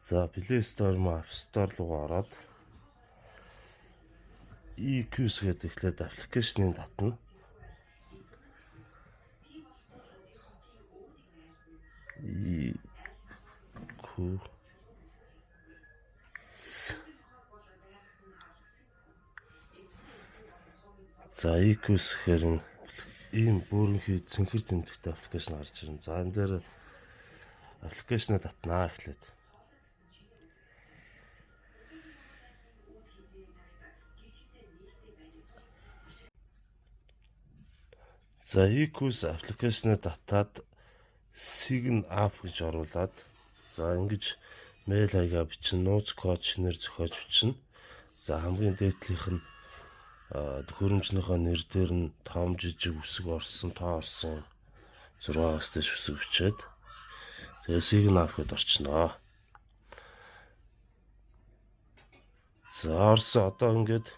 За Play Store App Store руу ороод EQS гэдэг ихлээд аппликейшнийг татна. За EQS гэхээр ийм бүрэнхий цэнхэр тэмдэгтэй аппликейшн гарч ирнэ. За энэ дээр аппликейшнээ татнаа эхлээд. За EQS аппликейшнээ татаад Sign Up гэж оруулаад за ингэж мэйл хаягаа бичнэ, нууц код шинээр зохиож бичнэ. За хамгийн дээдлийнх нь төхөөрөмжнийхөө нэр дээр нь том жижиг үсэг орсон, тоо орсон 6-аас дээш үсэг бичээд тэгээ Sign Up гэд орчноо. За орсон одоо ингээд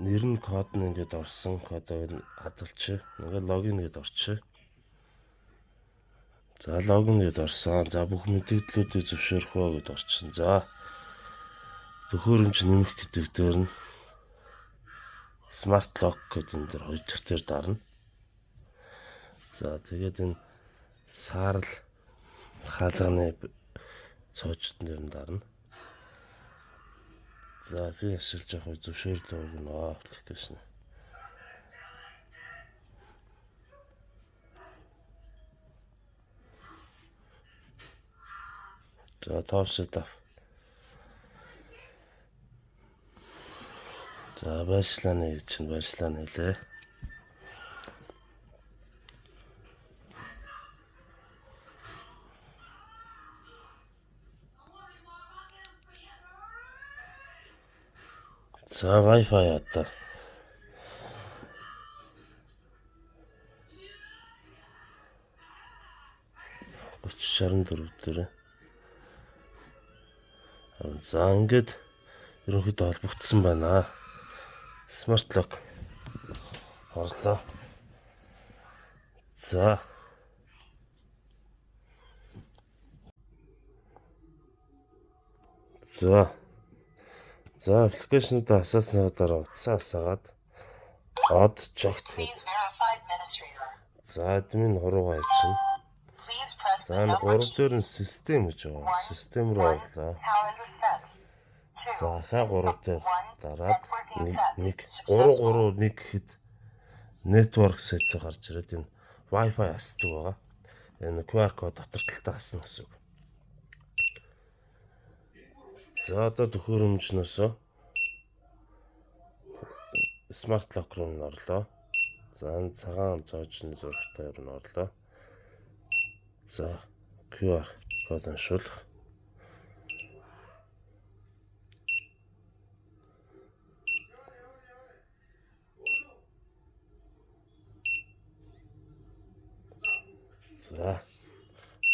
нэр нь код нь ингээд орсон, кодыг хадгалчих. Ингээд логин гэд орчих. За логин гэд орсон. За бүх мэдээллүүдийг зөвшөөрөх үү гэд орчин. За төхөөрөмж нэмэх гэдэг дээр нь Smart Lock гэдэг энэ дээр хоёр дахь дээр дарна. За тэгээд энэ саарл хаалганы цоочтон дээр нь дарна. За би ашиглаж явах зөвшөөрлөө өгнө аппликейшн. За тоошд ав. За баярлалаа гэж чинь баярлалаа нэлээ. За Wi-Fi одоо. $30.64 дээр. За ингээд ерөнхийдөө холбогдсон байна. Smart Lock орлоо. За аппликейшнуудаа асаасны дараа утсаа асаагаад Odd Jogt гэдэг. За админ хуруугаа ичнэ. За 3 дээр нь систем гэж байгаа. Систем рүү орлоо. За хаа 3 дээр дараад 1 гэхэд network set гарч ирээд энэ Wi-Fi асдаг байгаа. Энэ QR код дотор талтай асна гэсэн үг. За одоо төхөөрөмжнөөс Smart Lock руу орлоо. За энэ цагаан цоочны зурагтай руу орлоо. За QR код уншуулах.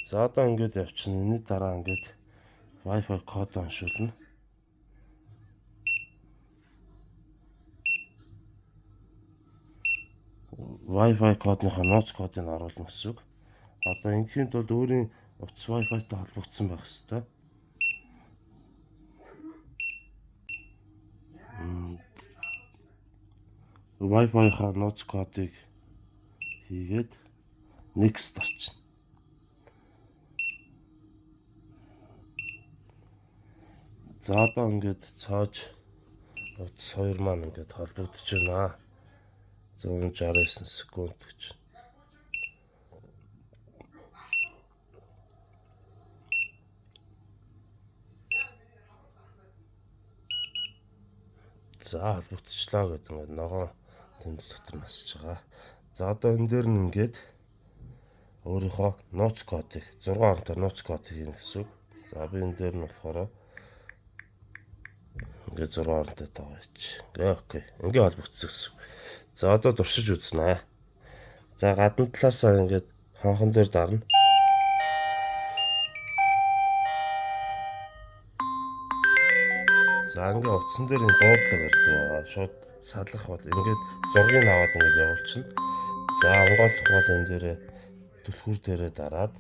За одоо ингээд явчихна. Энэний дараа ингээд Wi-Fi код уншуулна. Wi-Fi кодныхоо нууц кодыг оруулна гэсэн үг. Одоо ингээнд бол өөрийн утас Wi-Fi-тай холбогдсон байх ёстой. Wi-Fi-ийнхаа нууц кодыг хийгээд next орчно. За одоо ингээд цоож утас 2 маань ингээд холбогдож байна. 169 секунд гэж. За холбогдчихлаа гэдэг ингээд ногоон тэмдэг дотор насж байгаа. За одоо энэ дээр нь ингээд өөрийнхөө нууц кодыг 6 оронтой нууц кодыг хийнэ гэсэн үг. За би энэ дээр нь болохоор ингээд 6 оронтой таагач. Окей. Ингээд холбогдсон гэсэн. За одоо туршиж үзнэ. За гадна талаасаа ингээд хонхон дээр дарна. За ингээд утсан дээр энэ дуудлага ирдэг байгаа. Шууд салгах бол ингээд зургийг аваад ингээд явуулчихна. За онгойлгох бол энэ дээрээ түлхүүр дээрээ дараад